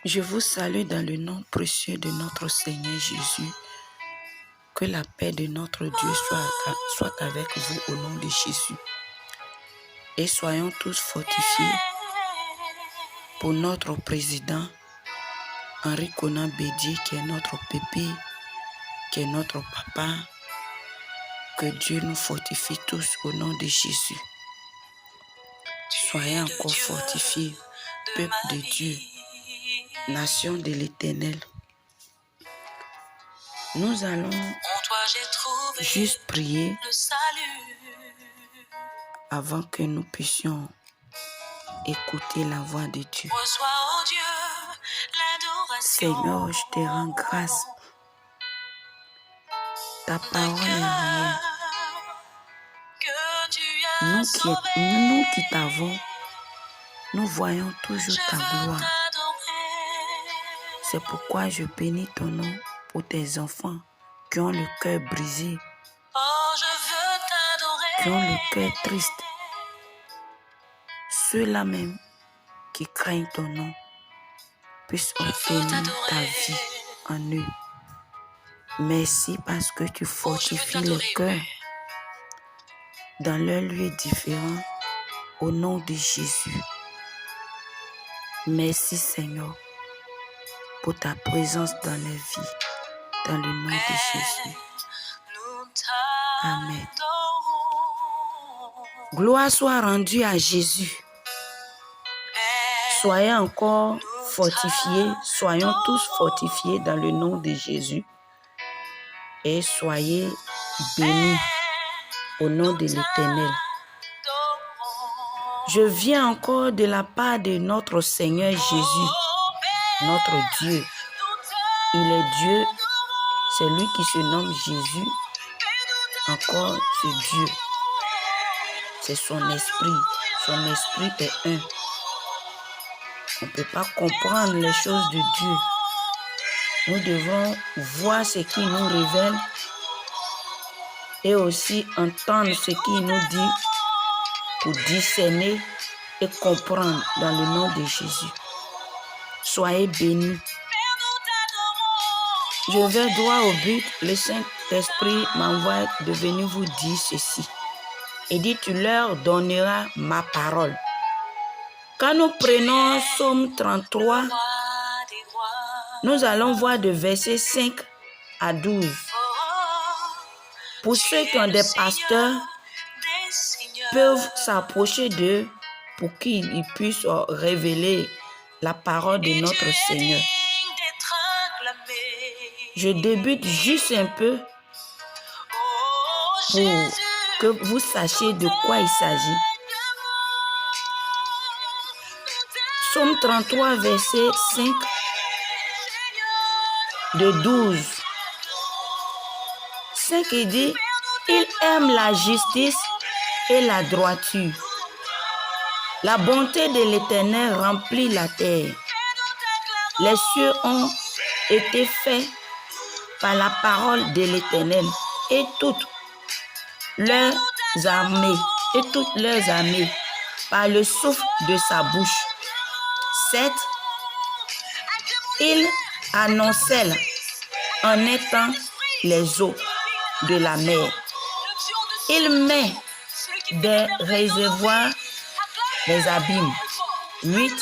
Je vous salue dans le nom précieux de notre Seigneur Jésus. Que la paix de notre Dieu soit avec vous au nom de Jésus. Et soyons tous fortifiés pour notre président, Henri Konan Bédié, qui est notre pépé, qui est notre papa. Que Dieu nous fortifie tous au nom de Jésus. Soyez encore fortifiés, peuple de Dieu, nation de l'Éternel. Nous allons juste prier avant que nous puissions écouter la voix de Dieu. Seigneur, je te rends grâce. Ta parole est réelle. Nous qui t'avons, nous voyons toujours ta gloire. C'est pourquoi je bénis ton nom pour tes enfants qui ont le cœur brisé, qui ont le cœur triste. Ceux-là même qui craignent ton nom puissent obtenir ta vie en eux. Merci parce que tu fortifies le cœur dans leurs lieux différents au nom de Jésus. Merci Seigneur pour ta présence dans les vies, dans le nom de Jésus. Amen. Gloire soit rendue à Jésus. Soyez encore fortifiés, soyons tous fortifiés dans le nom de Jésus. Et soyez bénis au nom de l'Éternel. Je viens encore de la part de notre Seigneur Jésus, notre Dieu. Il est Dieu, c'est lui qui se nomme Jésus. Encore ce Dieu, c'est son esprit est un. On ne peut pas comprendre les choses de Dieu. Nous devons voir ce qu'il nous révèle et aussi entendre ce qu'il nous dit pour discerner et comprendre dans le nom de Jésus. Soyez bénis. Je vais droit au but. Le Saint-Esprit m'envoie de venir vous dire ceci. Il dit, tu leur donneras ma parole. Quand nous prenons Psaume 33, nous allons voir de versets 5 à 12. Pour ceux qui ont des pasteurs, peuvent s'approcher d'eux pour qu'ils puissent révéler la parole de notre Seigneur. Je débute juste un peu pour que vous sachiez de quoi il s'agit. Psaume 33, verset 5 de 12. 5, il dit, il aime la justice et la droiture. La bonté de l'Éternel remplit la terre. Les cieux ont été faits par la parole de l'Éternel et toutes leurs armées par le souffle de sa bouche. 7. Il anoncelle en étant les eaux de la mer. Il met des réservoirs, des abîmes. 8.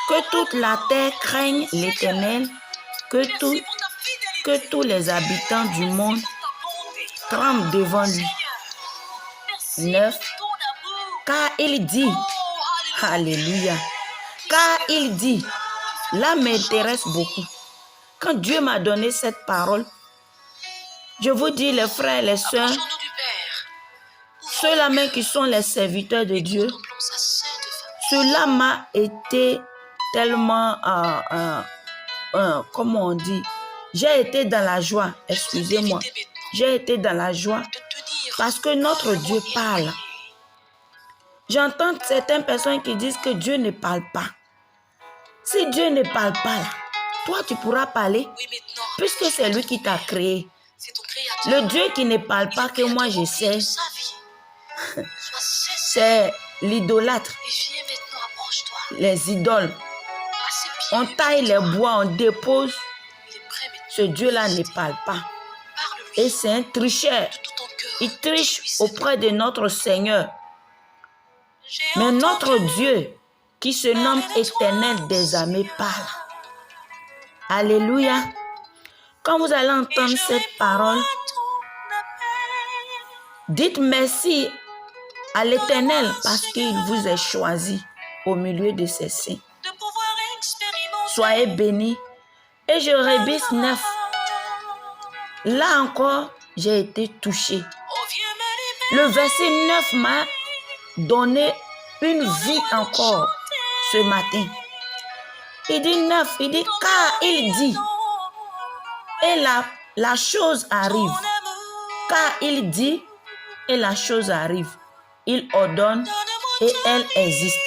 Que toute la terre craigne l'Éternel, que tous les habitants du monde tremblent devant lui. 9. Car il dit, alléluia, car il dit, là m'intéresse beaucoup. Quand Dieu m'a donné cette parole, je vous dis les frères et les sœurs, ceux-là même qui sont les serviteurs de Dieu, cela m'a été tellement, comment on dit, j'ai été dans la joie, excusez-moi, j'ai été dans la joie parce que notre Dieu parle. J'entends certaines personnes qui disent que Dieu ne parle pas. Si Dieu ne parle pas, toi tu pourras parler puisque c'est lui qui t'a créé. Le Dieu qui ne parle pas que moi je sais, c'est l'idolâtre, les idoles. on taille les bois, on dépose, ce Dieu-là ne parle pas. Et c'est un tricheur. Il triche auprès de notre Seigneur. Mais notre Dieu, qui se nomme Éternel des armées, parle. Alléluia. Quand vous allez entendre cette parole, dites merci à l'Éternel parce qu'il vous a choisi au milieu de ses saints. Soyez bénis. Et je rebisse 9. Là encore, j'ai été touché. Le verset 9 m'a donné une vie encore ce matin. Il dit 9, il dit car il dit, et la chose arrive. Car il dit, et la chose arrive. Il ordonne, et elle existe.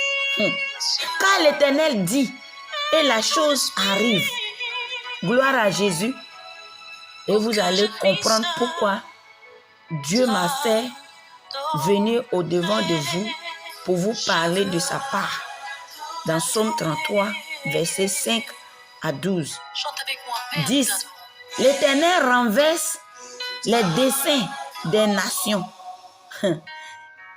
Car l'Éternel dit, et la chose arrive. Gloire à Jésus. Et vous allez comprendre pourquoi Dieu m'a fait venir au-devant de vous pour vous parler de sa part. Dans Psaume 33, versets 5 à 12. 10. L'Éternel renverse les desseins des nations.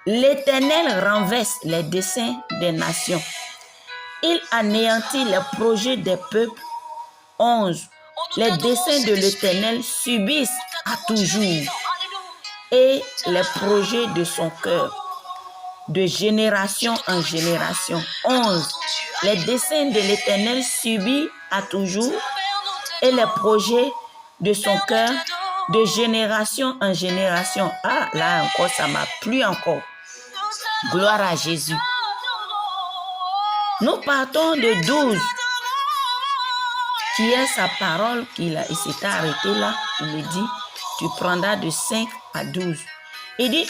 L'Éternel renverse les desseins des nations. Il anéantit les projets des peuples. 11. Les desseins de l'Éternel subsistent à toujours, et les projets de son cœur, de génération en génération. 11. Les desseins de l'Éternel subsistent à toujours, et les projets de son cœur, de génération en génération. Ah, là encore, ça m'a plu encore. Gloire à Jésus. Nous partons de 12. Qui est sa parole, il s'était arrêté là, il me dit, tu prendras de 5 à 12. Il dit,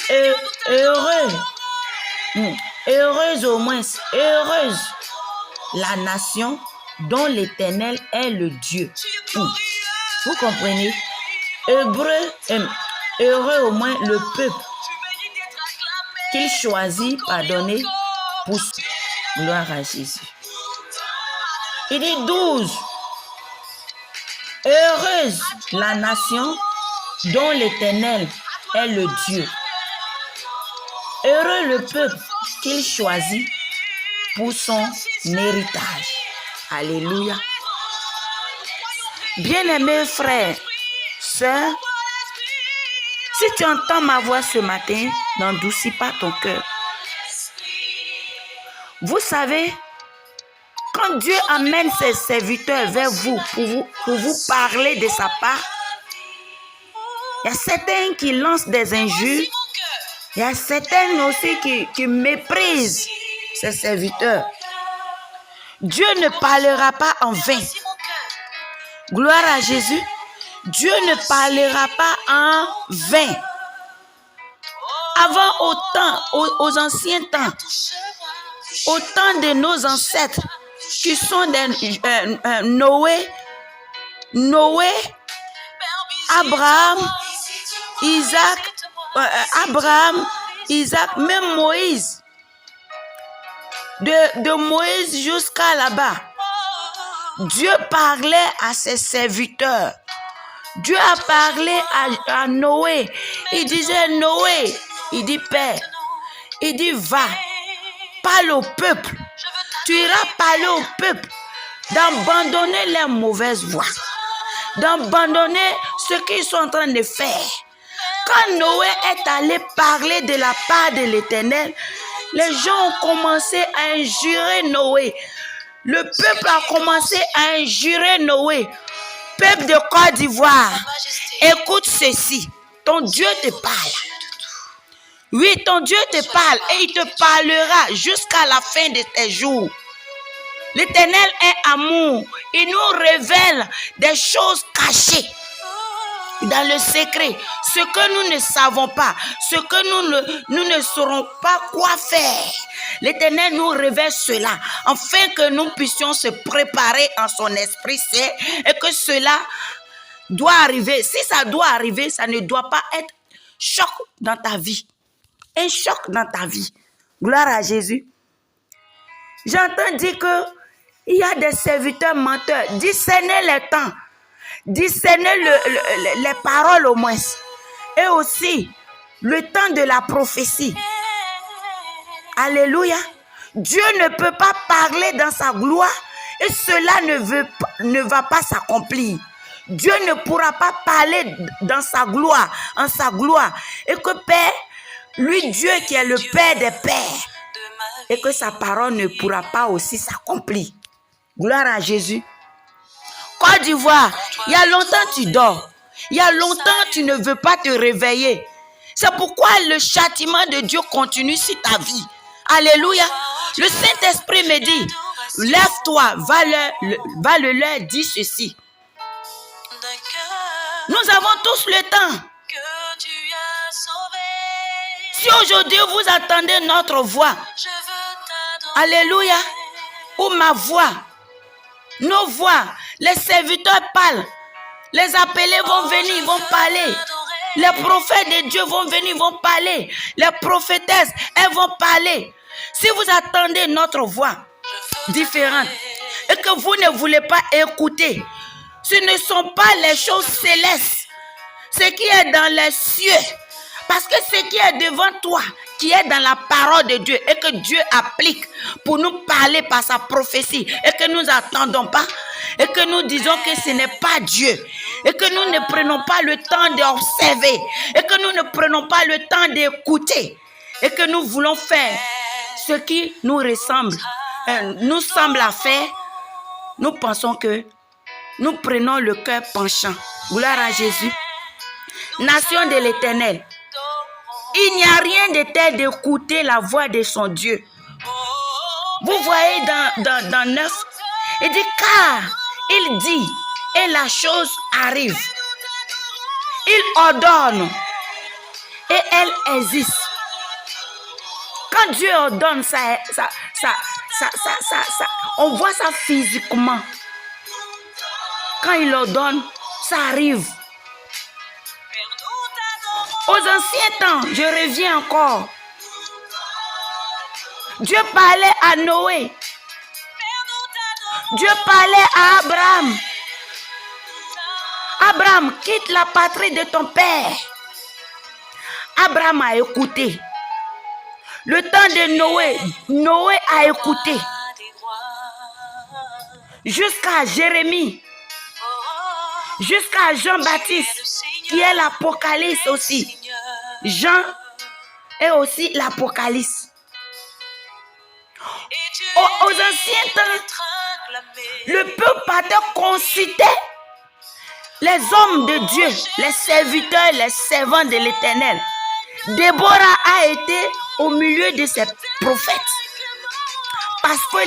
heureuse au moins, heureuse la nation dont l'Éternel est le Dieu. Vous comprenez? Heureux au moins le peuple qu'il choisit, pardonner, pour gloire à Jésus. Il dit 12. Heureuse la nation dont l'Éternel est le Dieu. Heureux le peuple qu'il choisit pour son héritage. Alléluia. Bien-aimés frères, sœurs, si tu entends ma voix ce matin, n'endoucis pas ton cœur. Vous savez, quand Dieu amène ses serviteurs vers vous pour vous parler de sa part, il y a certains qui lancent des injures, il y a certains aussi qui méprisent ses serviteurs. Dieu ne parlera pas en vain. Gloire à Jésus. Dieu ne parlera pas en vain. Avant aux anciens temps, au temps de nos ancêtres, qui sont Noé, Abraham, Isaac, même Moïse. De Moïse jusqu'à là-bas, Dieu parlait à ses serviteurs. Dieu a parlé à Noé. Il disait, Noé, il dit, Père, il dit, va, parle au peuple. Tu iras parler au peuple d'abandonner les mauvaises voies, d'abandonner ce qu'ils sont en train de faire. Quand Noé est allé parler de la part de l'Éternel, les gens ont commencé à injurer Noé. Le peuple a commencé à injurer Noé. Peuple de Côte d'Ivoire, écoute ceci. Ton Dieu te parle. Oui, ton Dieu te parle et il te parlera jusqu'à la fin de tes jours. L'Éternel est amour. Il nous révèle des choses cachées dans le secret. Ce que nous ne savons pas, ce que nous ne saurons pas quoi faire. L'Éternel nous révèle cela, afin que nous puissions se préparer en son esprit saint et que cela doit arriver. Si ça doit arriver, ça ne doit pas être choc dans ta vie. Un choc dans ta vie. Gloire à Jésus. J'entends dire que Il y a des serviteurs menteurs. Discernez les temps. Discernez les paroles au moins. Et aussi, le temps de la prophétie. Alléluia. Dieu ne peut pas parler dans sa gloire et cela ne va pas s'accomplir. Dieu ne pourra pas parler dans sa gloire, en sa gloire. Et que Père, lui Dieu qui est le Père des pères, et que sa parole ne pourra pas aussi s'accomplir. Gloire à Jésus. Côte d'Ivoire, il y a longtemps tu dors. Il y a longtemps tu ne veux pas te réveiller. C'est pourquoi le châtiment de Dieu continue sur ta vie. Alléluia. Le Saint-Esprit me dit, lève-toi, va le leur dire ceci. Nous avons tous le temps. Si aujourd'hui vous entendez notre voix, alléluia, ou ma voix, nos voix, les serviteurs parlent, les appelés vont venir, vont parler. Les prophètes de Dieu vont venir, vont parler. Les prophétesses, elles vont parler. Si vous attendez notre voix différente et que vous ne voulez pas écouter, ce ne sont pas les choses célestes, ce qui est dans les cieux. Parce que ce qui est devant toi, qui est dans la parole de Dieu et que Dieu applique pour nous parler par sa prophétie et que nous n'attendons pas et que nous disons que ce n'est pas Dieu et que nous ne prenons pas le temps d'observer et que nous ne prenons pas le temps d'écouter et que nous voulons faire ce qui nous ressemble, nous semble à faire, nous pensons que nous prenons le cœur penchant. Gloire à Jésus. Nation de l'Éternel. Il n'y a rien de tel d'écouter la voix de son Dieu. Vous voyez dans 9, il dit car il dit et la chose arrive. Il ordonne et elle existe. Quand Dieu ordonne ça, on voit ça physiquement. Quand il ordonne, ça arrive. Aux anciens temps, je reviens encore. Dieu parlait à Noé. Dieu parlait à Abraham. Abraham, quitte la patrie de ton père. Abraham a écouté. Le temps de Noé, Noé a écouté. Jusqu'à Jérémie. Jusqu'à Jean-Baptiste, qui est l'Apocalypse aussi. Jean est aussi l'Apocalypse. Aux anciens temps, le peuple partait consulter les hommes de Dieu, les serviteurs, les servants de l'Éternel. Déborah a été au milieu de ces prophètes. Parce que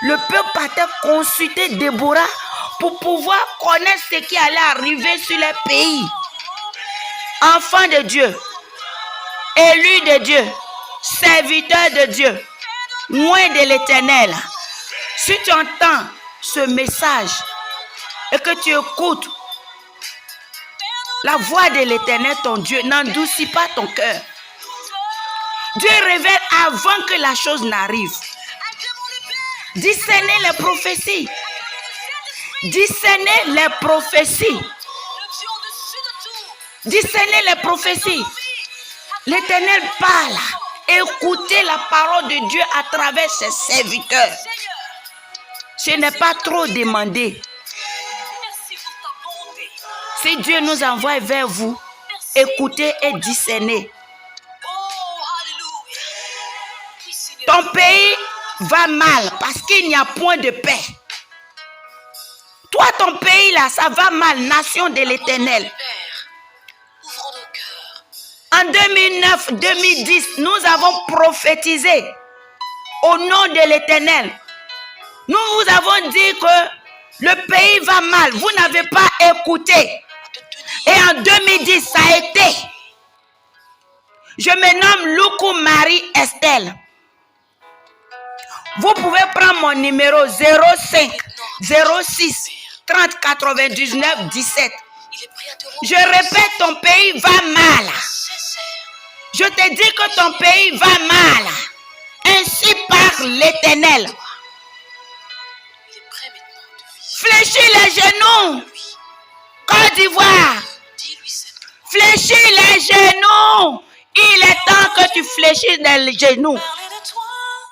le peuple partait consulter Déborah pour pouvoir connaître ce qui allait arriver sur les pays. Enfants de Dieu, élus de Dieu, serviteurs de Dieu, loin de l'Éternel. Si tu entends ce message et que tu écoutes la voix de l'Éternel, ton Dieu, n'endurcis pas ton cœur. Dieu révèle avant que la chose n'arrive. Discernez les prophéties. Discernez les prophéties. Discernez les prophéties. L'Éternel parle. Écoutez la parole de Dieu à travers ses serviteurs. Ce n'est pas trop demandé. Si Dieu nous envoie vers vous, écoutez et discernez. Ton pays va mal parce qu'il n'y a point de paix. Toi, ton pays là, ça va mal, nation de l'Éternel. En 2009-2010, nous avons prophétisé au nom de l'Éternel. Nous vous avons dit que le pays va mal. Vous n'avez pas écouté. Et en 2010, ça a été. Je me nomme Loukou Marie Estelle. Vous pouvez prendre mon numéro 05 06 30 99 17. Je répète, ton pays va mal. Je te dis que ton pays va mal. Ainsi parle l'Éternel. Fléchis les genoux. Côte d'Ivoire. Fléchis les genoux. Il est temps que tu fléchisses les genoux.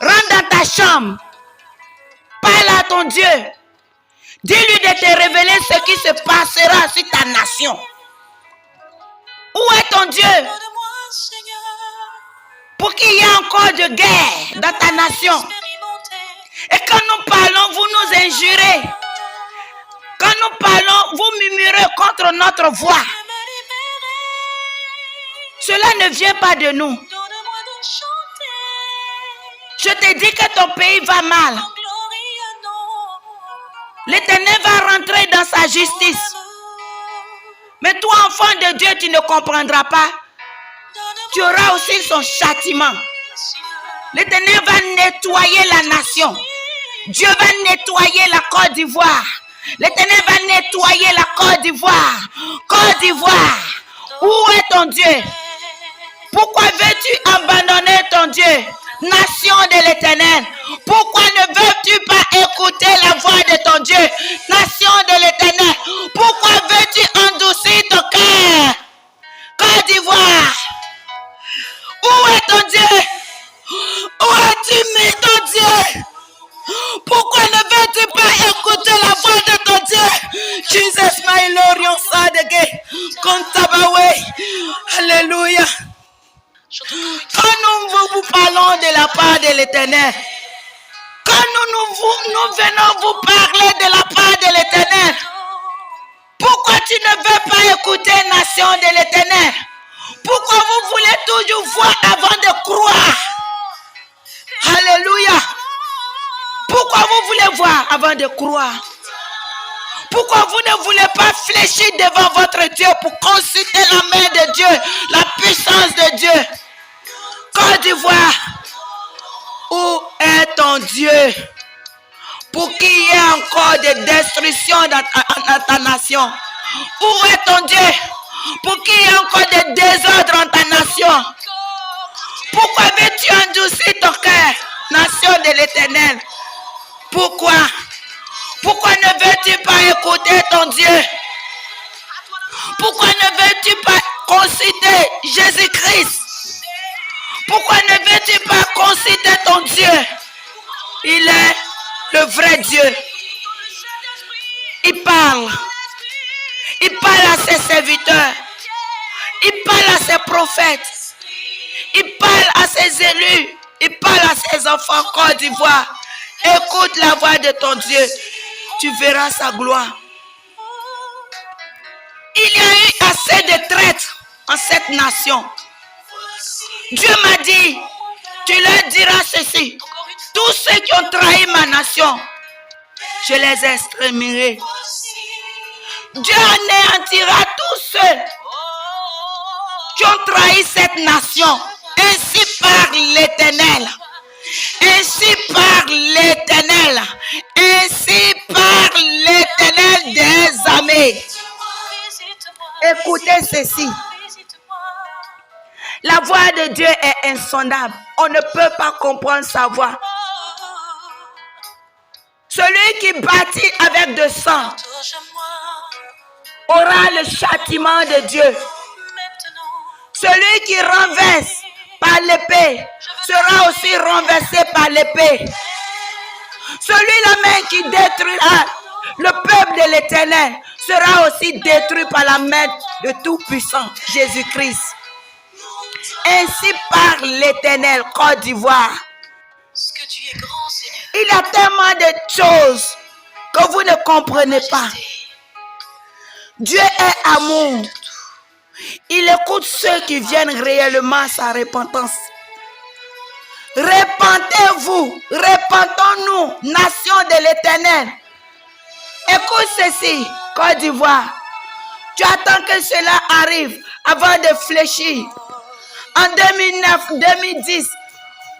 Rentre dans ta chambre. Parle à ton Dieu. Dis-lui de te révéler ce qui se passera sur ta nation. Où est ton Dieu? Pour qu'il y ait encore de guerre dans ta nation. Et quand nous parlons, vous nous injurez. Quand nous parlons, vous murmurez contre notre voix. Cela ne vient pas de nous. Je te dis que ton pays va mal. L'Éternel va rentrer dans sa justice. Mais toi, enfant de Dieu, tu ne comprendras pas. Tu auras aussi son châtiment. L'Éternel va nettoyer la nation. Dieu va nettoyer la Côte d'Ivoire. L'Éternel va nettoyer la Côte d'Ivoire. Côte d'Ivoire, où est ton Dieu? Pourquoi veux-tu abandonner ton Dieu? Nation de l'Éternel, pourquoi ne veux-tu pas écouter la voix de ton Dieu? Nation de l'Éternel, pourquoi veux-tu endurcir ton cœur? Côte d'Ivoire, où est ton Dieu? Où as-tu mis ton Dieu? Pourquoi ne veux-tu pas écouter la voix de ton Dieu? Jesus, my Lord, yon sadege, kontabawe, alléluia. Quand nous vous parlons de la part de l'Éternel, quand nous venons vous parler de la part de l'Éternel, pourquoi tu ne veux pas écouter, nation de l'Éternel? Pourquoi vous voulez toujours voir avant de croire? Alléluia. Pourquoi vous voulez voir avant de croire? Pourquoi vous ne voulez pas fléchir devant votre Dieu pour consulter la main de Dieu, la puissance de Dieu? Côte d'Ivoire, où est ton Dieu? Pour qu'il y ait encore de destruction dans ta nation. Où est ton Dieu? Pour qu'il y ait encore de désordre dans ta nation. Pourquoi veux-tu endurcir ton cœur, nation de l'Éternel? Pourquoi? Pourquoi ne veux-tu pas écouter ton Dieu? Pourquoi ne veux-tu pas considérer Jésus-Christ? Pourquoi ne veux-tu pas considérer ton Dieu? Il est le vrai Dieu. Il parle. Il parle à ses serviteurs. Il parle à ses prophètes. Il parle à ses élus. Il parle à ses enfants Côte d'Ivoire. Écoute la voix de ton Dieu. Tu verras sa gloire. Il y a eu assez de traîtres en cette nation. Dieu m'a dit, tu leur diras ceci. Tous ceux qui ont trahi ma nation, je les exterminerai. Dieu anéantira tous ceux qui ont trahi cette nation. Ainsi parle l'Éternel. Ainsi parle l'Éternel. Ainsi parle l'Éternel des armées. Écoutez ceci. La voix de Dieu est insondable. On ne peut pas comprendre sa voix. Celui qui bâtit avec de sang aura le châtiment de Dieu. Celui qui renverse par l'épée sera aussi renversé par l'épée. Celui-là même qui détruira le peuple de l'Éternel sera aussi détruit par la main de Tout-Puissant, Jésus-Christ. Ainsi parle l'Éternel, Côte d'Ivoire. Il y a tellement de choses que vous ne comprenez pas. Dieu est amour. Il écoute ceux qui viennent réellement à sa repentance. Repentez-vous, repentons-nous, nation de l'Éternel. Écoute ceci, Côte d'Ivoire. Tu attends que cela arrive avant de fléchir. En 2009-2010,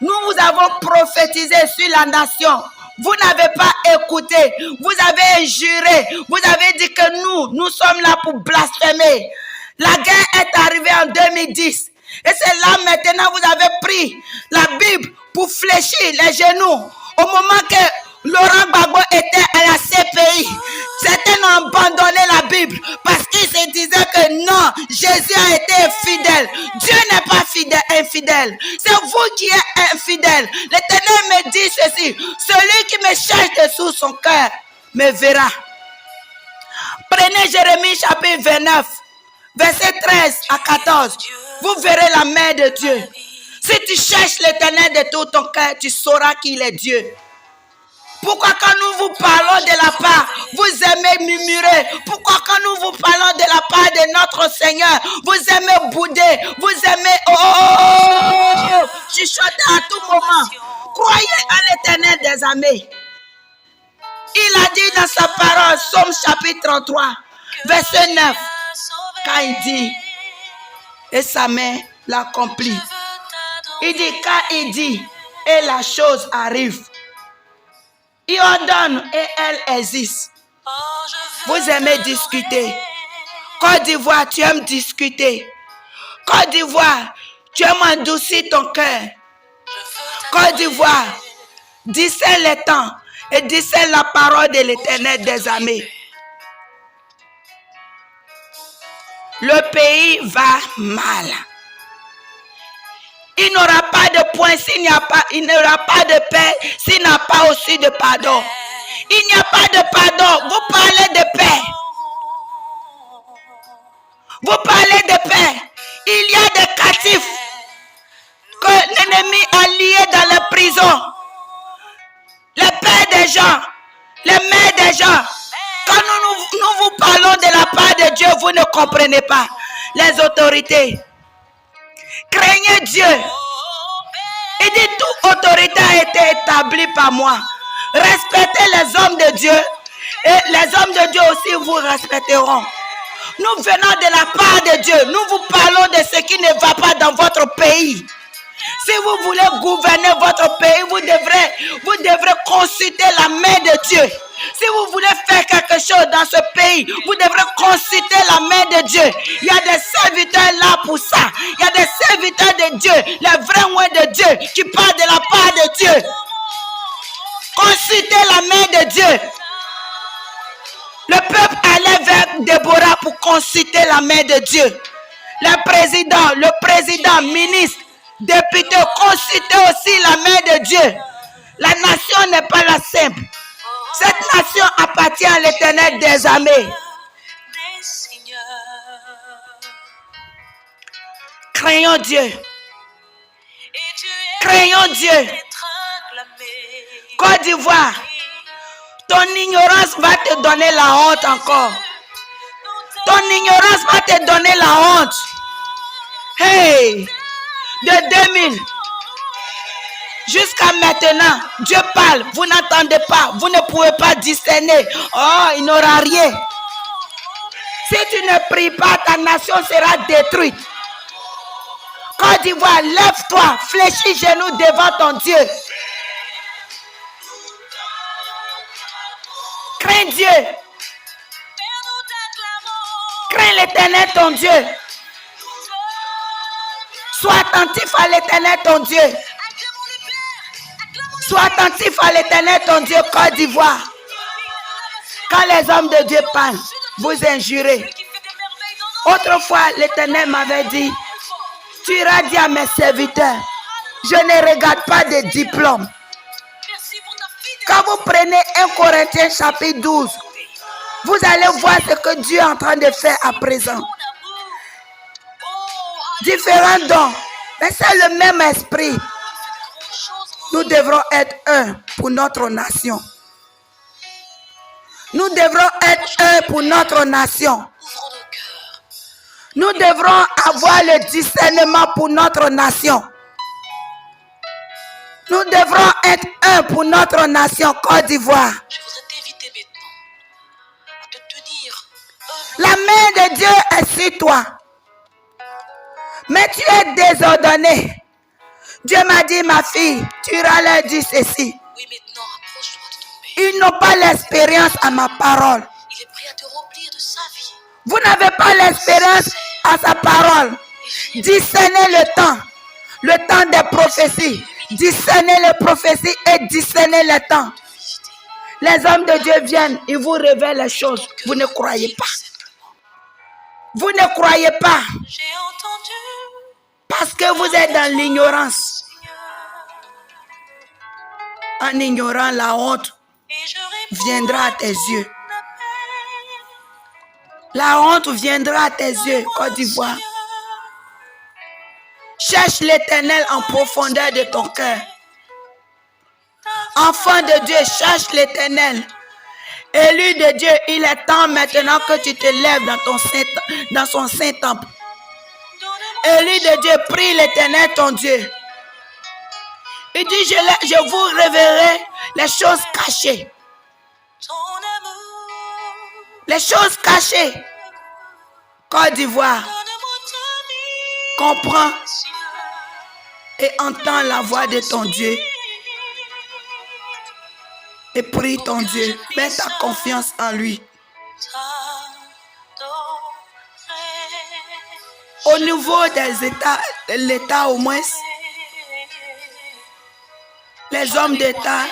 nous vous avons prophétisé sur la nation. Vous n'avez pas écouté. Vous avez juré. Vous avez dit que nous sommes là pour blasphémer. La guerre est arrivée en 2010. Et c'est là maintenant vous avez pris la Bible pour fléchir les genoux. Au moment que Laurent Gbagbo était à la CPI, c'est infidèle. C'est vous qui êtes infidèle. L'Éternel me dit ceci. Celui qui me cherche de sous son cœur me verra. Prenez Jérémie chapitre 29, verset 13 à 14. Vous verrez la main de Dieu. Si tu cherches l'Éternel de tout ton cœur, tu sauras qu'il est Dieu. Pourquoi quand nous vous parlons de la part, vous aimez murmurer? Pourquoi quand nous vous parlons de la part de notre Seigneur, vous aimez bouder, vous aimez chuchoter à tout moment? Croyez à l'Éternel des armées. Il a dit dans sa parole, Somme chapitre 33, verset 9, quand il dit, et sa main l'accomplit. Il dit, quand il dit, et la chose arrive. Il ordonne et elle existe. Vous aimez discuter. Côte d'Ivoire, tu aimes discuter. Côte d'Ivoire, tu aimes endoucir ton cœur. Côte d'Ivoire, discerne les temps et discerne la parole de l'Éternel des armées. Le pays va mal. Il n'aura pas de point s'il n'y a pas, il n'aura pas de paix s'il n'y a pas aussi de pardon. Il n'y a pas de pardon. Vous parlez de paix. Vous parlez de paix. Il y a des captifs que l'ennemi a liés dans les prisons. Les pères des gens, les mères des gens. Quand nous vous parlons de la part de Dieu, vous ne comprenez pas. Les autorités. Craignez Dieu. Il dit, toute autorité a été établie par moi. Respectez les hommes de Dieu. Et les hommes de Dieu aussi vous respecteront. Nous venons de la part de Dieu. Nous vous parlons de ce qui ne va pas dans votre pays. Si vous voulez gouverner votre pays, vous devrez consulter la main de Dieu. Si vous voulez faire quelque chose dans ce pays, vous devrez consulter la main de Dieu. Il y a des serviteurs là pour ça. Il y a des serviteurs de Dieu, les vrais oins de Dieu, qui parlent de la part de Dieu. Consultez la main de Dieu. Le peuple allait vers Déborah pour consulter la main de Dieu. Le président, ministre, député, consultez aussi la main de Dieu. La nation n'est pas la simple. Cette nation appartient à l'Éternel des armées. Craignons Dieu. Craignons Dieu. Côte d'Ivoire, ton ignorance va te donner la honte encore. Ton ignorance va te donner la honte. Hey, de 2000 jusqu'à maintenant, Dieu parle, vous n'entendez pas, vous ne pouvez pas discerner. Oh, il n'aura rien. Si tu ne pries pas, ta nation sera détruite. Côte d'Ivoire, lève-toi, fléchis genoux devant ton Dieu. Crains Dieu. Crains l'Éternel ton Dieu. Sois attentif à l'Éternel ton Dieu. Sois attentif à l'Éternel ton Dieu, Côte d'Ivoire. Quand les hommes de Dieu parlent, vous injurez. Autrefois, l'Éternel m'avait dit, tu iras dire à mes serviteurs, je ne regarde pas de diplôme. Quand vous prenez 1 Corinthiens chapitre 12, vous allez voir ce que Dieu est en train de faire à présent. Différents dons, mais c'est le même esprit. Nous devrons être un pour notre nation. Nous devrons être un pour notre nation. Nous devrons avoir le discernement pour notre nation. Nous devrons être un pour notre nation, Côte d'Ivoire. Je voudrais t'inviter maintenant à te tenir. La main de Dieu est sur toi. Mais tu es désordonné. Dieu m'a dit, ma fille, tu iras leur dire ceci. Oui, maintenant, approche-toi de ton Père. Ils n'ont pas l'expérience à ma parole. Il est prêt à te remplir de sa vie. Vous n'avez pas l'expérience à sa parole. Discernez le temps des prophéties. Discernez les prophéties et discernez le temps. Les hommes de Dieu viennent, ils vous révèlent les choses. Vous ne croyez pas. Vous ne croyez pas. J'ai entendu. Parce que vous êtes dans l'ignorance. En ignorant, la honte viendra à tes yeux. La honte viendra à tes yeux, Côte d'Ivoire. Cherche l'Éternel en profondeur de ton cœur. Enfant de Dieu, cherche l'Éternel. Élu de Dieu, il est temps maintenant que tu te lèves dans son saint temple. Élu de Dieu, prie l'Éternel ton Dieu. Il dit, je vous révélerai les choses cachées. Les choses cachées. Côte d'Ivoire, comprends et entends la voix de ton Dieu. Et prie ton Dieu. Mets ta confiance en lui. Au niveau des États, l'État au moins, les hommes d'État,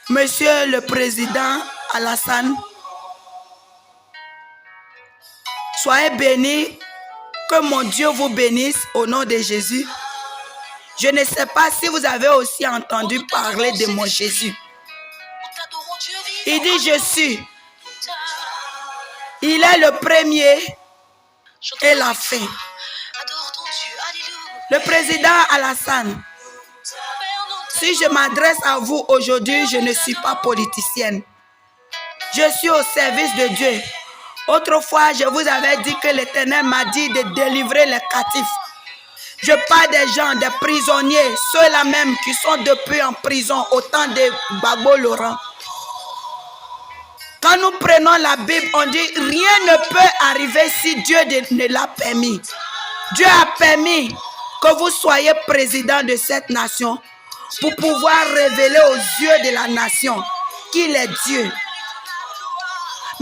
Monsieur le Président Alassane, soyez bénis, que mon Dieu vous bénisse au nom de Jésus. Je ne sais pas si vous avez aussi entendu parler de mon Jésus. Il dit, je suis. Il est le premier et la fin. Le président Alassane, si je m'adresse à vous aujourd'hui, je ne suis pas politicienne. Je suis au service de Dieu. Autrefois, je vous avais dit que l'Éternel m'a dit de délivrer les captifs. Je parle des gens, des prisonniers, ceux-là même qui sont depuis en prison au temps de Gbagbo Laurent. Quand nous prenons la Bible, on dit rien ne peut arriver si Dieu ne l'a permis. Dieu a permis que vous soyez président de cette nation pour pouvoir révéler aux yeux de la nation qu'il est Dieu.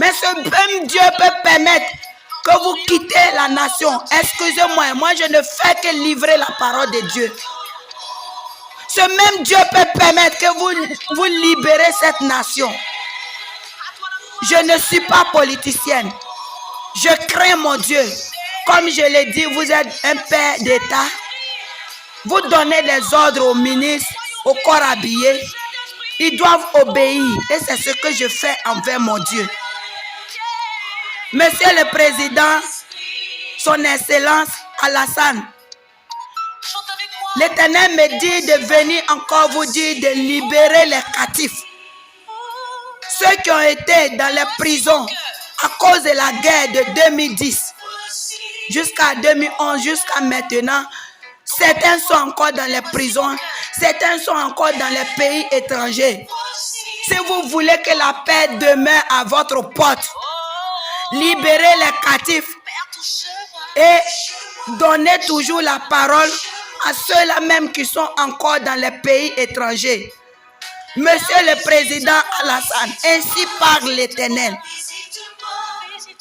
Mais ce même Dieu peut permettre que vous quittez la nation. Excusez-moi, moi je ne fais que livrer la parole de Dieu. Ce même Dieu peut permettre que vous libérez cette nation. Je ne suis pas politicienne. Je crains mon Dieu. Comme je l'ai dit, vous êtes un père d'État. Vous donnez des ordres aux ministres, au corps habillé. Ils doivent obéir. Et c'est ce que je fais envers mon Dieu. Monsieur le Président, son Excellence Alassane, l'Éternel me dit de venir encore vous dire de libérer les captifs. Ceux qui ont été dans les prisons à cause de la guerre de 2010 jusqu'à 2011, jusqu'à maintenant, certains sont encore dans les prisons, certains sont encore dans les pays étrangers. Si vous voulez que la paix demeure à votre porte, libérez les captifs et donnez toujours la parole à ceux-là même qui sont encore dans les pays étrangers. Monsieur le Président Alassane, ainsi parle l'Éternel.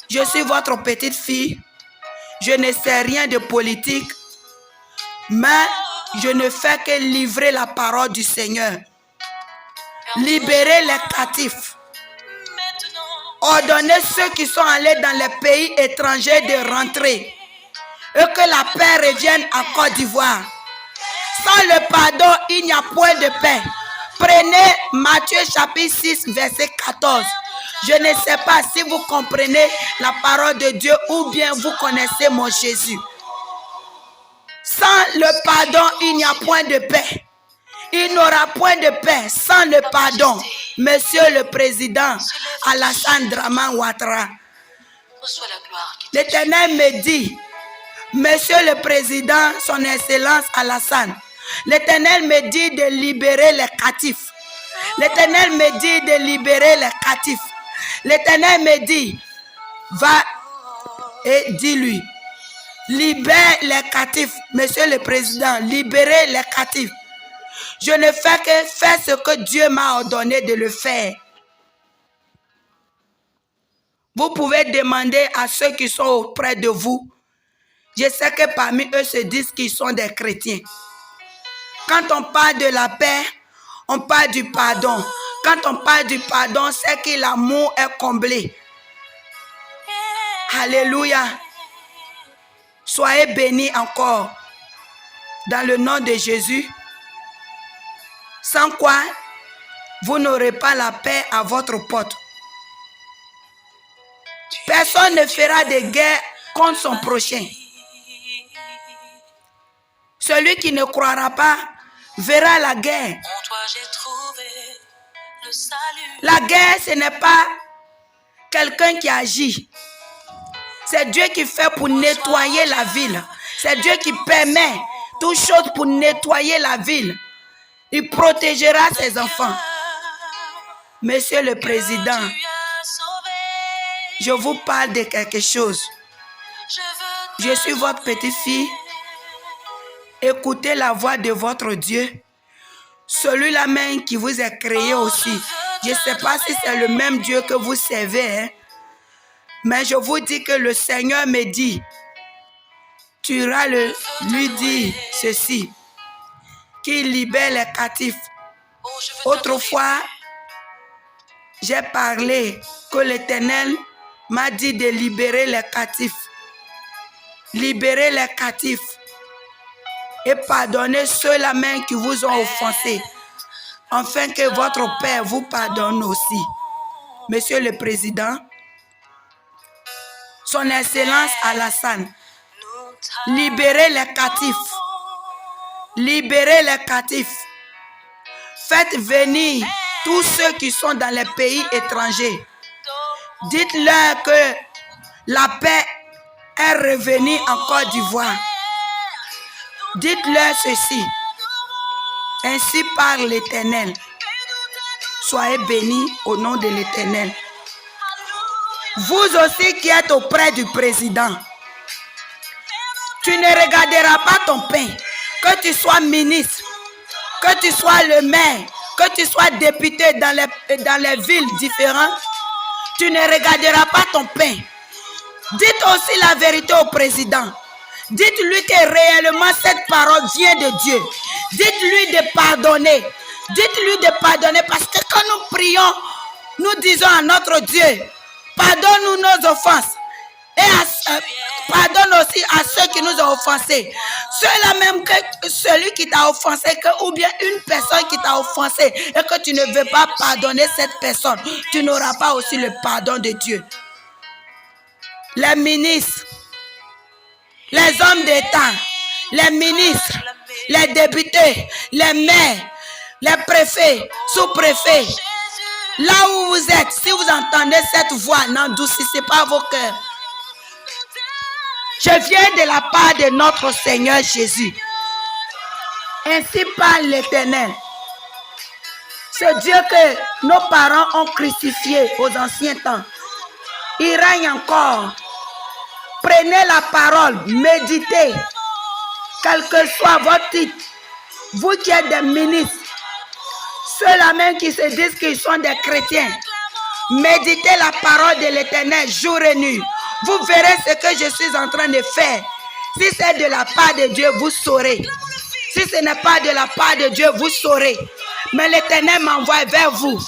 Je suis votre petite fille. Je ne sais rien de politique, mais je ne fais que livrer la parole du Seigneur. Libérez les captifs. Ordonnez ceux qui sont allés dans les pays étrangers de rentrer. Et que la paix revienne en Côte d'Ivoire. Sans le pardon, il n'y a point de paix. Prenez Matthieu chapitre 6, verset 14. Je ne sais pas si vous comprenez la parole de Dieu ou bien vous connaissez mon Jésus. Sans le pardon, il n'y a point de paix. Il n'aura point de paix sans le pardon. Monsieur le Président Alassane Dramane Ouattara. L'Éternel me dit, Monsieur le Président, son Excellence Alassane, l'Éternel me dit de libérer les captifs. L'Éternel me dit de libérer les captifs. L'Éternel me dit, va et dis-lui, libère les captifs. Monsieur le Président, libérez les captifs. Je ne fais que faire ce que Dieu m'a ordonné de le faire. Vous pouvez demander à ceux qui sont auprès de vous. Je sais que parmi eux se disent qu'ils sont des chrétiens. Quand on parle de la paix, on parle du pardon. Quand on parle du pardon, c'est que l'amour est comblé. Alléluia. Soyez bénis encore dans le nom de Jésus, sans quoi vous n'aurez pas la paix à votre porte. Personne ne fera de guerre contre son prochain. Celui qui ne croira pas verra la guerre. La guerre, ce n'est pas quelqu'un qui agit. C'est Dieu qui fait pour nettoyer la ville. C'est Dieu qui permet toutes choses pour nettoyer la ville. Il protégera ses enfants. Monsieur le Président, je vous parle de quelque chose. Je suis votre petite-fille. Écoutez la voix de votre Dieu. Celui-là même qui vous a créé aussi. Je ne sais pas si c'est le même Dieu que vous servez. Hein? Mais je vous dis que le Seigneur me dit, tu iras lui dire ceci, qu'il libère les captifs. Autrefois, j'ai parlé que l'Éternel m'a dit de libérer les captifs. Libérer les captifs. Et pardonner ceux-là même qui vous ont offensé. Afin que votre Père vous pardonne aussi. Monsieur le Président, Son Excellence Alassane, libérez les captifs. Libérez les captifs. Faites venir tous ceux qui sont dans les pays étrangers. Dites-leur que la paix est revenue en Côte d'Ivoire. Dites-leur ceci. Ainsi parle l'Éternel. Soyez bénis au nom de l'Éternel. Vous aussi qui êtes auprès du président, tu ne regarderas pas ton pain. Que tu sois ministre, que tu sois le maire, que tu sois député dans les villes différentes, tu ne regarderas pas ton pain. Dites aussi la vérité au président. Dites-lui que réellement cette parole vient de Dieu. Dites-lui de pardonner. Dites-lui de pardonner parce que quand nous prions, nous disons à notre Dieu, pardonne-nous nos offenses. Et pardonne aussi à ceux qui nous ont offensés. Ceux-là même que celui qui t'a offensé, ou bien une personne qui t'a offensé et que tu ne veux pas pardonner cette personne, tu n'auras pas aussi le pardon de Dieu. Les ministres, les hommes d'État, les ministres, les députés, les maires, les préfets, sous-préfets, là où vous êtes, si vous entendez cette voix, n'endoucissez pas vos cœurs. Je viens de la part de notre Seigneur Jésus. Ainsi parle l'Éternel. C'est Dieu que nos parents ont crucifié aux anciens temps. Il règne encore. Prenez la parole, méditez. Quel que soit votre titre, vous qui êtes des ministres, ceux-là même qui se disent qu'ils sont des chrétiens, méditez la parole de l'Éternel jour et nuit. Vous verrez ce que je suis en train de faire. Si c'est de la part de Dieu, vous saurez. Si ce n'est pas de la part de Dieu, vous saurez. Mais l'Éternel m'envoie vers vous.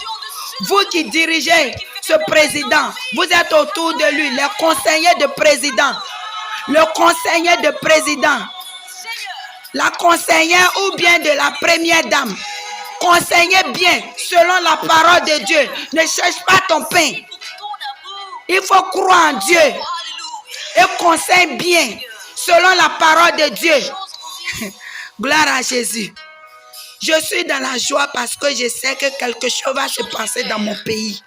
Vous qui dirigez ce président, vous êtes autour de lui, les conseillers de président, le conseiller de président, la conseillère ou bien de la première dame. Conseillez bien selon la parole de Dieu. Ne cherche pas ton pain. Il faut croire en Dieu et conseille bien selon la parole de Dieu. Gloire à Jésus. Je suis dans la joie parce que je sais que quelque chose va se passer dans mon pays.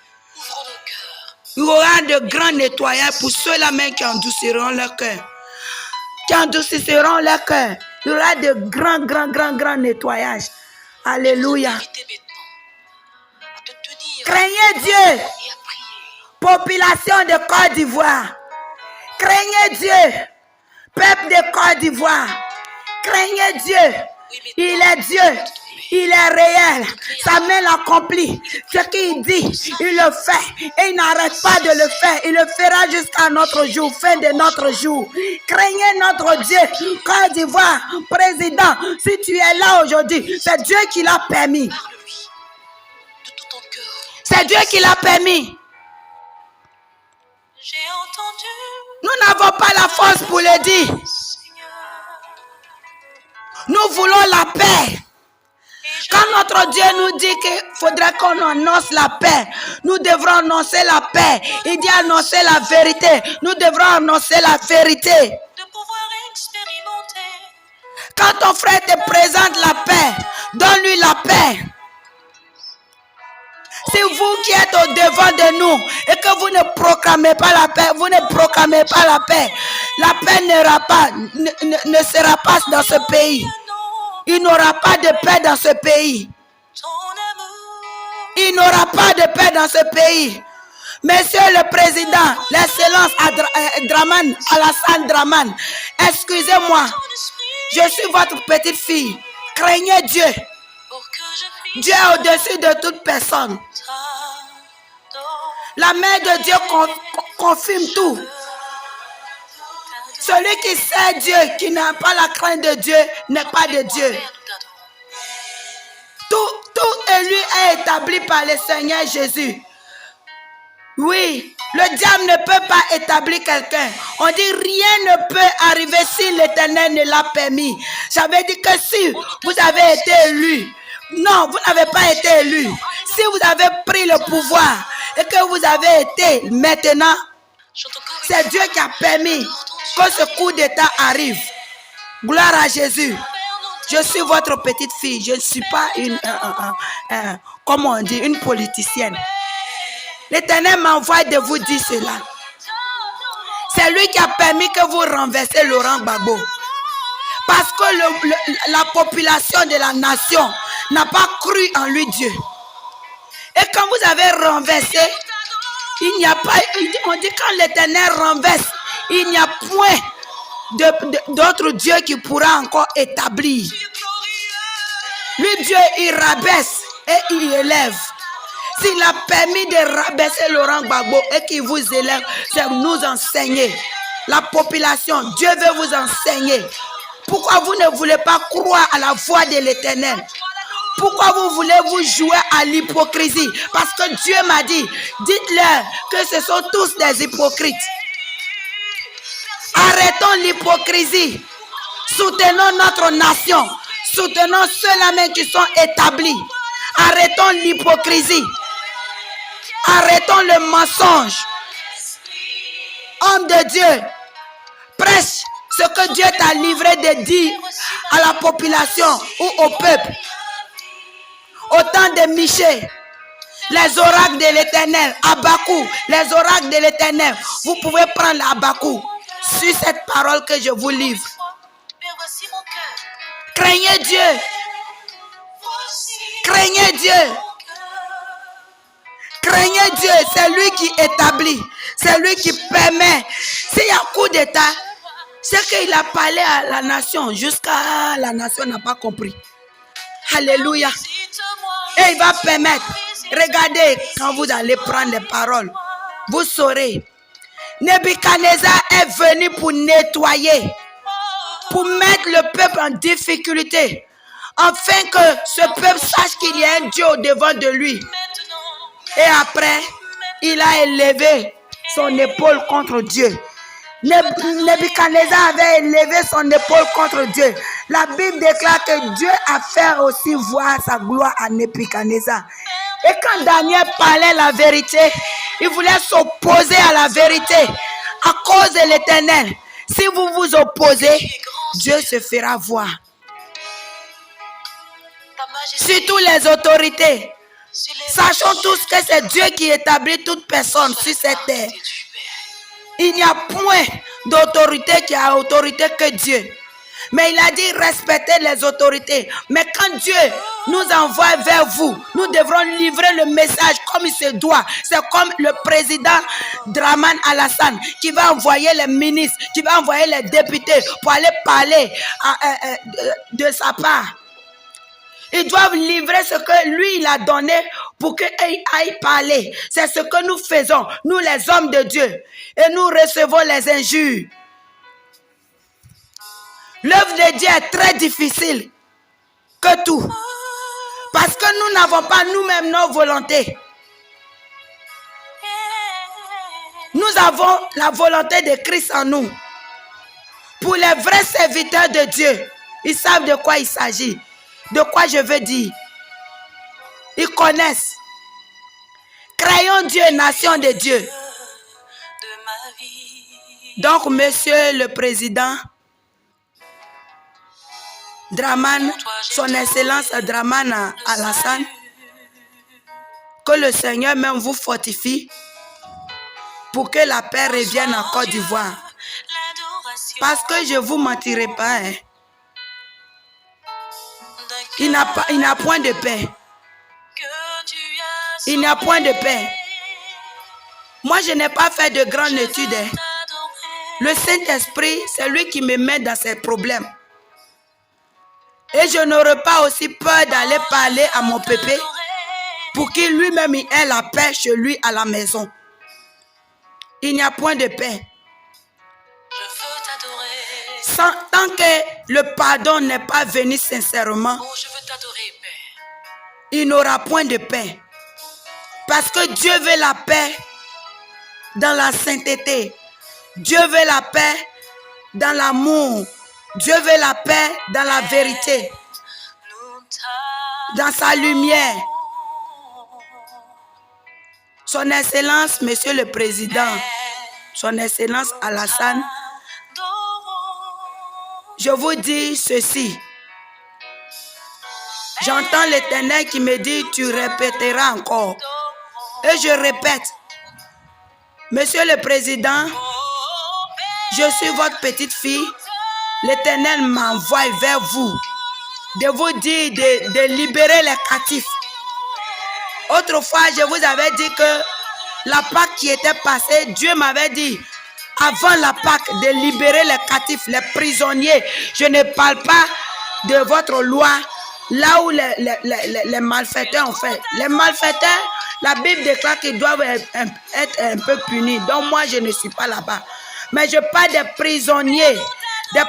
Il y aura de grands nettoyages pour ceux-là même qui endouciront leur cœur. Qui endouciront leur cœur. Il y aura de grands nettoyages. Alléluia. Craignez Dieu. Population de Côte d'Ivoire. Craignez Dieu. Peuple de Côte d'Ivoire. Craignez Dieu. Il est Dieu. Il est réel. Sa main l'accomplit. Ce qu'il dit, il le fait. Et il n'arrête pas de le faire. Il le fera jusqu'à notre jour, fin de notre jour. Craignez notre Dieu. Côte d'Ivoire, président, si tu es là aujourd'hui, c'est Dieu qui l'a permis. C'est Dieu qui l'a permis. Nous n'avons pas la force pour le dire. Nous voulons la paix. Quand notre Dieu nous dit qu'il faudrait qu'on annonce la paix, nous devrons annoncer la paix. Il dit annoncer la vérité. Nous devrons annoncer la vérité. de pouvoir expérimenter Quand ton frère te présente la paix, donne-lui la paix. C'est vous qui êtes au devant de nous et que vous ne proclamez pas la paix, vous ne proclamez pas la paix. La paix ne sera pas dans ce pays. Il n'aura pas de paix dans ce pays. ton amour. Il n'aura pas de paix dans ce pays. Monsieur le Président, l'Excellence Alassane Dramane, excusez-moi, Ton esprit je suis votre petite fille. Craignez Dieu. pour que je puisse Dieu est au-dessus de toute personne. t'adorer. La main de Dieu confirme tout. Celui qui sait Dieu, qui n'a pas la crainte de Dieu, n'est pas de Dieu. Père, nous t'adorons. Tout élu est établi par le Seigneur Jésus. Oui, le diable ne peut pas établir quelqu'un. On dit rien ne peut arriver si l'Éternel ne l'a permis. Ça veut dire que si vous avez été élu, non, vous n'avez pas été élu. Si vous avez pris le pouvoir et que vous avez été maintenant, Chante encore une c'est Dieu qui a permis que ce coup d'État arrive. Gloire à Jésus. Je suis votre petite fille. Je ne suis pas comment on dit, une politicienne. L'Éternel m'envoie de vous dire cela. C'est lui qui a permis que vous renversez Laurent Gbagbo. Parce que la population de la nation n'a pas cru en lui Dieu. Et quand vous avez renversé, il n'y a pas, on dit quand l'Éternel renverse, il n'y a point d'autre Dieu qui pourra encore établir. Lui Dieu, il rabaisse et il élève. S'il a permis de rabaisser Laurent Gbagbo et qu'il vous élève, c'est nous enseigner. La population, Dieu veut vous enseigner. Pourquoi vous ne voulez pas croire à la voix de l'Éternel? Pourquoi vous voulez vous jouer à l'hypocrisie? Parce que Dieu m'a dit, dites-leur que ce sont tous des hypocrites. Arrêtons l'hypocrisie. Soutenons notre nation. Soutenons ceux-là même qui sont établis. Arrêtons l'hypocrisie. Arrêtons le mensonge. Homme de Dieu, prêche ce que Dieu t'a livré de dire à la population ou au peuple. Au temps de Michée, les oracles de l'Éternel, Habakkuk, les oracles de l'Éternel. Vous pouvez prendre Habakkuk sur cette parole que je vous livre. Père, voici mon cœur. Craignez Dieu. Craignez Dieu. Craignez Dieu, c'est lui qui établit, c'est lui qui permet. S'il y a un coup d'État, c'est qu'il a parlé à la nation jusqu'à la nation n'a pas compris. Alléluia. Et il va permettre. Regardez, quand vous allez prendre les paroles, vous saurez. Nebuchadnezzar est venu pour nettoyer, pour mettre le peuple en difficulté, afin que ce peuple sache qu'il y a un Dieu au devant de lui. Et après, il a élevé son épaule contre Dieu. Nebuchadnezzar avait élevé son épaule contre Dieu. La Bible déclare que Dieu a fait aussi voir sa gloire à Nebuchadnezzar. Et quand Daniel parlait la vérité, il voulait s'opposer à la vérité à cause de l'Éternel. Si vous vous opposez, Dieu se fera voir. Surtout les autorités. Sachons tous que c'est Dieu qui établit toute personne sur cette terre. Il n'y a point d'autorité qui a autorité que Dieu. Mais il a dit respectez les autorités. Mais quand Dieu nous envoie vers vous, nous devrons livrer le message comme il se doit. C'est comme le président Dramane Alassane qui va envoyer les ministres, qui va envoyer les députés pour aller parler de sa part. Ils doivent livrer ce que lui, il a donné pour qu'ils aillent parler. C'est ce que nous faisons, nous les hommes de Dieu. Et nous recevons les injures. L'œuvre de Dieu est très difficile que tout. Parce que nous n'avons pas nous-mêmes nos volontés. Nous avons la volonté de Christ en nous. Pour les vrais serviteurs de Dieu, Ils savent de quoi il s'agit, de quoi je veux dire. Ils connaissent. Créons Dieu, nation de Dieu. Donc, Monsieur le Président Dramane, Son Excellence Dramane Alassane, que le Seigneur même vous fortifie pour que la paix revienne en Côte d'Ivoire. Parce que je ne vous mentirai pas, hein. Il n'a point de paix. Il n'y a point de paix. Moi, je n'ai pas fait de grandes études. Hein. Le Saint-Esprit, c'est lui qui me met dans ces problèmes. Et je n'aurai pas aussi peur d'aller parler à mon pépé pour qu'il lui-même ait la paix chez lui à la maison. Il n'y a point de paix. Tant que le pardon n'est pas venu sincèrement, il n'aura point de paix. Parce que Dieu veut la paix dans la sainteté. Dieu veut la paix dans l'amour. Dieu veut la paix dans la vérité, dans sa lumière. Son Excellence, Monsieur le Président, Son Excellence Alassane, je vous dis ceci. J'entends l'Éternel qui me dit, tu répéteras encore. Et je répète, Monsieur le Président, je suis votre petite fille. L'Éternel m'envoie vers vous, de vous dire de libérer les captifs. Autrefois, je vous avais dit que la Pâque qui était passée, Dieu m'avait dit, avant la Pâque, de libérer les captifs, les prisonniers. Je ne parle pas de votre loi, là où les malfaiteurs ont fait. Les malfaiteurs, la Bible déclare qu'ils doivent être un peu punis. Donc moi, je ne suis pas là-bas. Mais je parle des prisonniers, des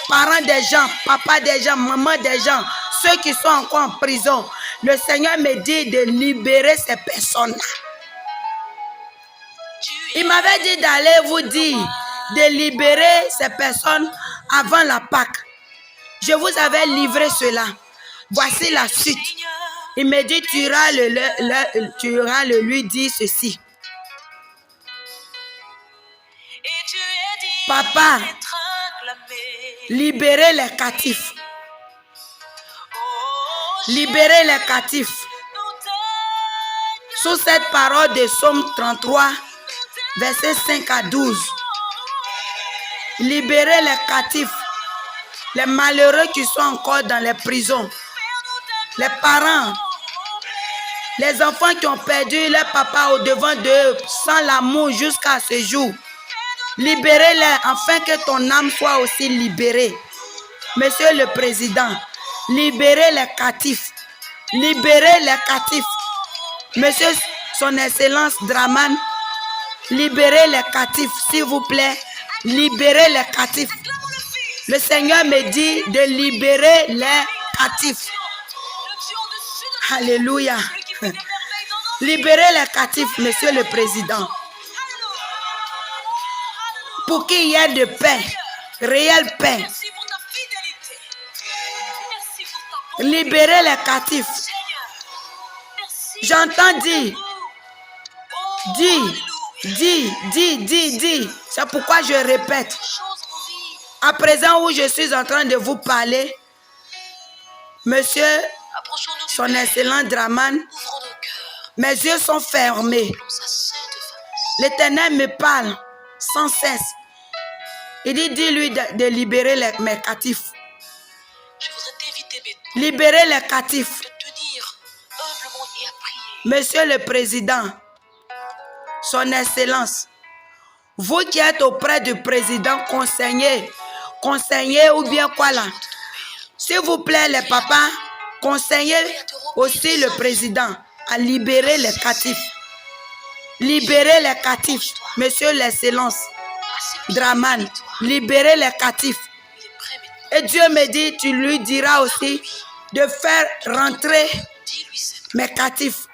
parents des gens, papa des gens, maman des gens, ceux qui sont encore en prison. Le Seigneur me dit de libérer ces personnes-là. Il m'avait dit d'aller vous dire de libérer ces personnes avant la Pâque. Je vous avais livré cela. Voici la suite. Il me dit, tu iras le lui dire ceci. Papa, libérez les captifs. Libérez les captifs. Sous cette parole de Psaume 33, versets 5 à 12. Libérez les captifs. Les malheureux qui sont encore dans les prisons. Les parents. Les enfants qui ont perdu leur papa au devant d'eux sans l'amour jusqu'à ce jour. Libérez-les afin que ton âme soit aussi libérée. Monsieur le Président, libérez les captifs. Libérez les captifs. Monsieur Son Excellence Dramane, libérez les captifs, s'il vous plaît. Libérez les captifs. Le Seigneur me dit de libérer les captifs. Alléluia. Libérez les captifs, Monsieur le Président. Pour qu'il y ait de paix, réelle paix. Libérez les captifs. J'entends dire. Dis. C'est pourquoi je répète. À présent où je suis en train de vous parler, Monsieur Son Excellent Dramane, mes yeux sont fermés. L'Éternel me parle sans cesse. Il dit, dis-lui de libérer mes captifs. Libérer les captifs. Monsieur le Président, Son Excellence, vous qui êtes auprès du Président, conseillez ou bien quoi là? S'il vous plaît, les papas, conseillez aussi le Président à libérer les captifs. Libérer les captifs, Monsieur l'Excellence Dramane, libérer les captifs. Et Dieu me dit, tu lui diras aussi de faire rentrer mes captifs.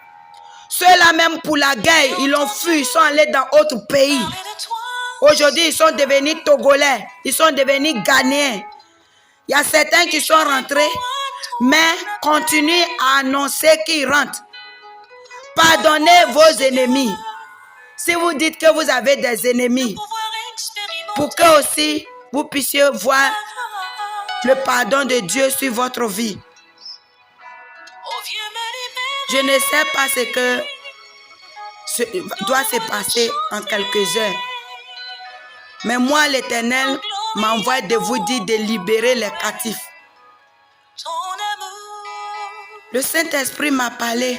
Ceux-là même pour la guerre, ils l'ont fui, ils sont allés dans d'autres pays. Aujourd'hui, ils sont devenus Togolais, ils sont devenus Ghanéens. Il y a certains qui sont rentrés, mais continuez à annoncer qu'ils rentrent. Pardonnez vos ennemis. Si vous dites que vous avez des ennemis, pour que aussi vous puissiez voir le pardon de Dieu sur votre vie. Je ne sais pas ce que doit se passer en quelques heures. Mais moi, l'Éternel m'envoie de vous dire de libérer les captifs. Le Saint-Esprit m'a parlé.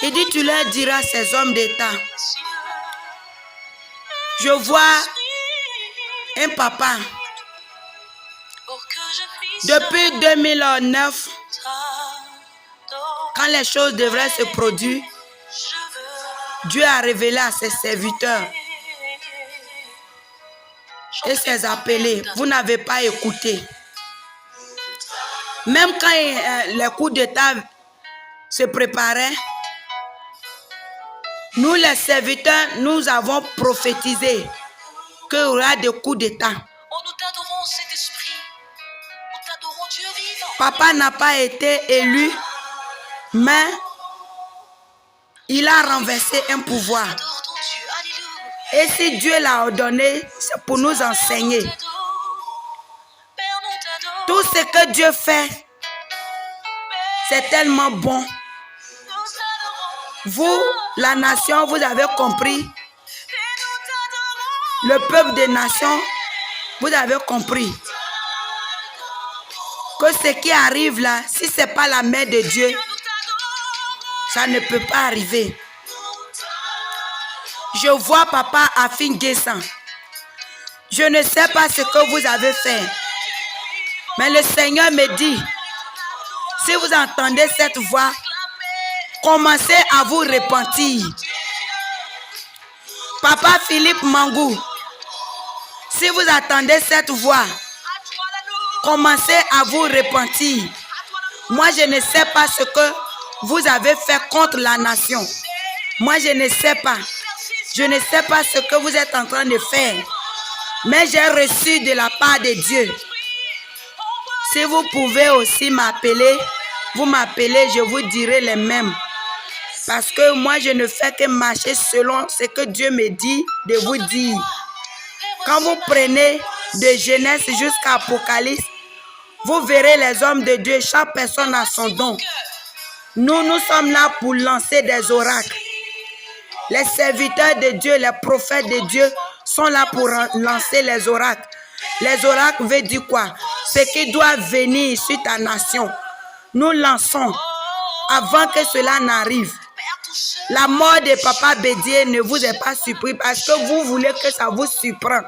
Il dit, tu leur diras, ces hommes d'État. Je vois un papa. Depuis 2009, quand les choses devraient se produire, Dieu a révélé à ses serviteurs et ses appelés. Vous n'avez pas écouté. Même quand les coups d'État se préparaient, nous les serviteurs, nous avons prophétisé qu'il y aura des coups d'État. Papa n'a pas été élu, mais il a renversé un pouvoir. Et si Dieu l'a ordonné, c'est pour nous enseigner. Tout ce que Dieu fait, c'est tellement bon. Vous, la nation, vous avez compris. Le peuple des nations, vous avez compris que ce qui arrive là, si ce n'est pas la main de Dieu, ça ne peut pas arriver. Je vois papa Afin Guessan. Je ne sais pas ce que vous avez fait. Mais le Seigneur me dit, si vous entendez cette voix, commencez à vous repentir. Papa Philippe Mangou, si vous entendez cette voix, commencez à vous repentir. Moi, je ne sais pas ce que vous avez fait contre la nation. Moi, je ne sais pas. Je ne sais pas ce que vous êtes en train de faire. Mais j'ai reçu de la part de Dieu. Si vous pouvez aussi m'appeler, vous m'appelez, je vous dirai les mêmes. Parce que moi, je ne fais que marcher selon ce que Dieu me dit de vous dire. Quand vous prenez de Genèse jusqu'à Apocalypse, vous verrez les hommes de Dieu, chaque personne a son don. Nous sommes là pour lancer des oracles. Les serviteurs de Dieu, les prophètes de Dieu sont là pour lancer les oracles. Les oracles veulent dire quoi? Ce qui doit venir sur ta nation. Nous lançons avant que cela n'arrive. La mort de Papa Bédier ne vous est pas surpris parce que vous voulez que ça vous surprenne.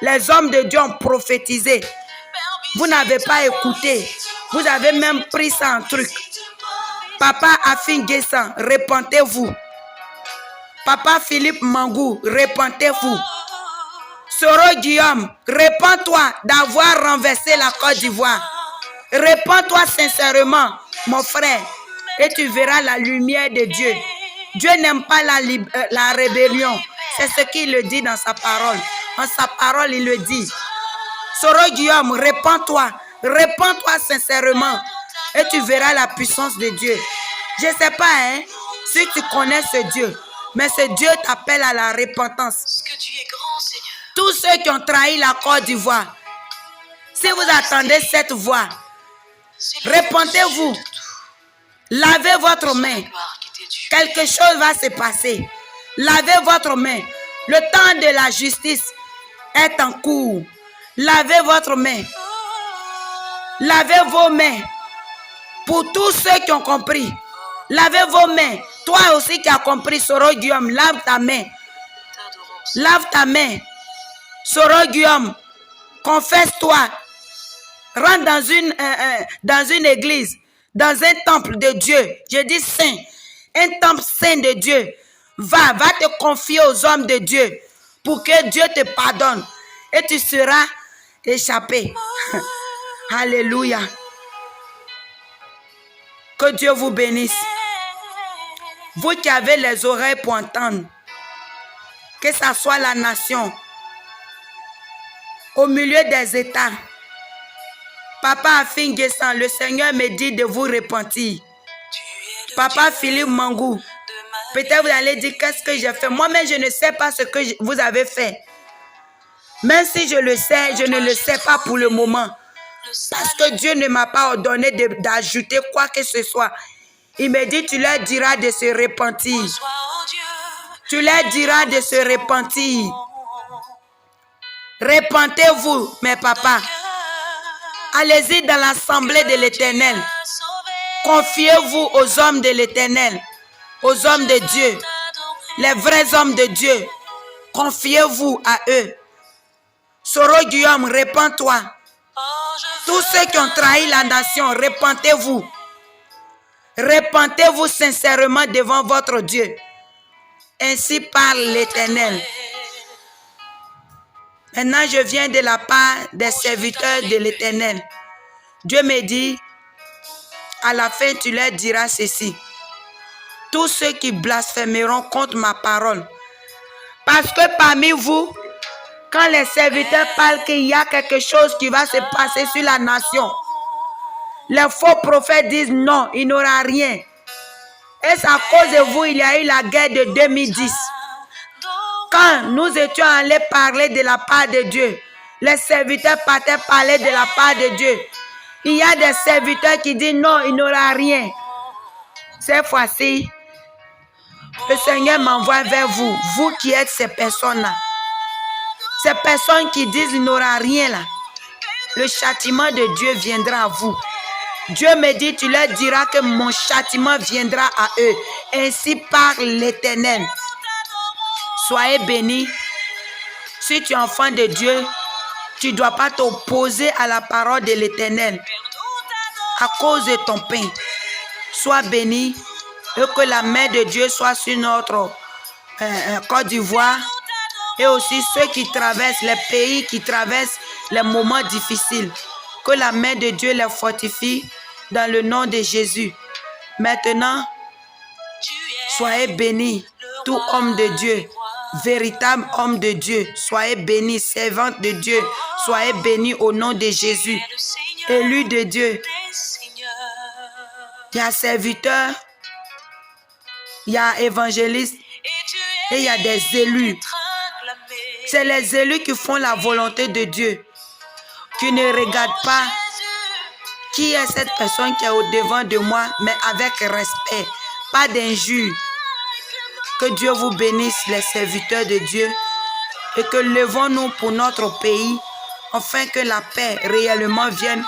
Les hommes de Dieu ont prophétisé. Vous n'avez pas écouté. Vous avez même pris ça en truc. Papa Afin Guessan, repentez-vous. Papa Philippe Mangou, repentez-vous. Soro Guillaume, repens-toi d'avoir renversé la Côte d'Ivoire. Repens-toi sincèrement, mon frère, et tu verras la lumière de Dieu. Dieu n'aime pas la rébellion. C'est ce qu'il le dit dans sa parole. En sa parole, il le dit. Soro Guillaume, repens-toi sincèrement, et tu verras la puissance de Dieu. Je ne sais pas si tu connais ce Dieu, mais ce Dieu t'appelle à la repentance. Tous ceux qui ont trahi la Côte d'Ivoire, si vous attendez cette voix, repentez-vous, lavez votre main. Quelque chose va se passer. Lavez votre main. Le temps de la justice est en cours. Lavez votre main. Lavez vos mains. Pour tous ceux qui ont compris, lavez vos mains. Toi aussi qui as compris, Soro Guillaume, lave ta main. Lave ta main. Soro Guillaume, confesse-toi. Rentre dans une église, dans un temple de Dieu. Je dis saint. Un temple saint de Dieu. Va te confier aux hommes de Dieu pour que Dieu te pardonne et tu seras échappé. Alléluia. Que Dieu vous bénisse. Vous qui avez les oreilles pour entendre, que ce soit la nation, au milieu des États, Papa Afin Guessan, le Seigneur me dit de vous repentir. Papa Philippe Mangou, peut-être vous allez dire qu'est-ce que j'ai fait. Moi-même, je ne sais pas ce que vous avez fait. Même si je le sais, je ne le sais pas pour le moment. Parce que Dieu ne m'a pas ordonné d'ajouter quoi que ce soit. Il me dit, tu leur diras de se repentir. Tu leur diras de se repentir. Repentez-vous, mes papas. Allez-y dans l'assemblée de l'Éternel. Confiez-vous aux hommes de l'Éternel, aux hommes de Dieu, les vrais hommes de Dieu. Confiez-vous à eux. Soro Guillaume, repens-toi. Tous ceux qui ont trahi la nation, repentez-vous. Repentez-vous sincèrement devant votre Dieu. Ainsi parle l'Éternel. Maintenant, je viens de la part des serviteurs de l'Éternel. Dieu me dit, à la fin, tu leur diras ceci. Tous ceux qui blasphémeront contre ma parole. Parce que parmi vous, quand les serviteurs parlent qu'il y a quelque chose qui va se passer sur la nation, les faux prophètes disent non, il n'y aura rien. Et c'est à cause de vous, il y a eu la guerre de 2010. Quand nous étions allés parler de la part de Dieu, les serviteurs partaient parler de la part de Dieu. Il y a des serviteurs qui disent non, il n'y aura rien. Cette fois-ci, le Seigneur m'envoie vers vous, vous qui êtes ces personnes-là. Ces personnes qui disent il n'y aura rien là. Le châtiment de Dieu viendra à vous. Dieu me dit, tu leur diras que mon châtiment viendra à eux. Ainsi parle l'Éternel. Soyez bénis. Si tu es enfant de Dieu, tu ne dois pas t'opposer à la parole de l'Éternel à cause de ton pain. Sois béni et que la main de Dieu soit sur notre Côte d'Ivoire et aussi ceux qui traversent les pays, qui traversent les moments difficiles. Que la main de Dieu les fortifie dans le nom de Jésus. Maintenant, soyez bénis, tout homme de Dieu, véritable homme de Dieu. Soyez bénis, servante de Dieu. Soyez bénis au nom de Jésus. Élu de Dieu. Il y a serviteurs, il y a évangélistes et il y a des élus. C'est les élus qui font la volonté de Dieu, qui ne regardent pas qui est cette personne qui est au-devant de moi, mais avec respect, pas d'injure. Que Dieu vous bénisse, les serviteurs de Dieu, et que levons-nous pour notre pays, afin que la paix réellement vienne.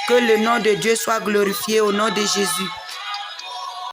Que le nom de Dieu soit glorifié au nom de Jésus.